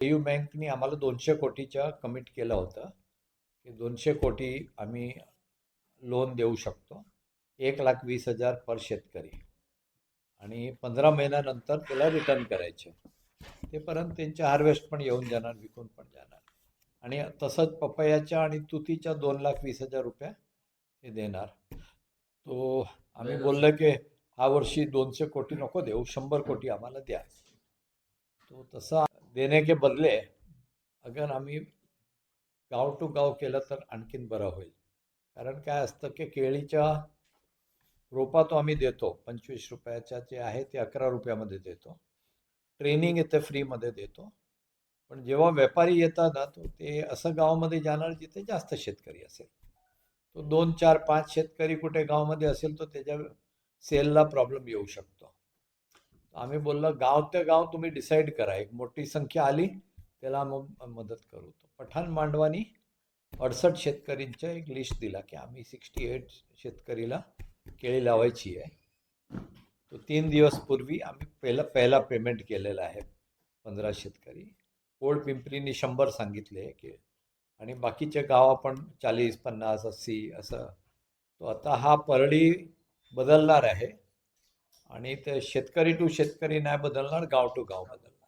AU बँकनी आम्हाला 200 कोटीच्या कमिट केलं होतं की 200 कोटी आम्ही लोन देऊ शकतो, 1,20,000 पर शेतकरी, आणि 15 महिन्यानंतर त्याला रिटर्न करायचे. ते पर्यंत त्यांचे हार्वेस्ट पण येऊन जाणार, विकून पण जाणार. आणि तसंच पपयाच्या आणि तुतीच्या 2,20,000 रुपये ते देणार. तो आम्ही बोललो की हा वर्षी 200 कोटी नको देऊ, 100 कोटी आम्हाला द्या. तो तसा देणे के बदले अगर आम्ही गाव टू गाव केलं तर आणखीन बरं होईल. कारण काय असतं की केळीच्या रोपा तो आम्ही देतो, 25 रुपयाच्या जे आहे ते 11 रुपयामध्ये देतो. ट्रेनिंग इथे फ्रीमध्ये देतो. पण जेव्हा व्यापारी येतात ना, तो ते असं गावामध्ये जाणार जिथे जास्त शेतकरी असेल. तो 2, 4, 5 शेतकरी कुठे गावामध्ये असेल तर त्याच्या सेलला प्रॉब्लेम येऊ शकतो. आम्ही बोललो गाव ते गाव तुम्ही डिसाईड करा, एक मोठी संख्या आली त्याला मग मदत करू. पठाण मांडवानी 68 शेतकरींच्या एक लिस्ट दिला की आम्ही 68 शेतकरीला केळी लावायची आहे. तो 3 दिवस पूर्वी आम्ही पहिला पेमेंट केलेला आहे 15 शेतकरी. ओल्ड पिंपरीनी 100 सांगितले की, आणि बाकीचे गाव आपण 40, 50, 80 असं. तो आता हा परळी बदलणार आहे आणि ते शेतकरी टू शेतकरी नाही बदलणार, गाव टू गाव बदलणार.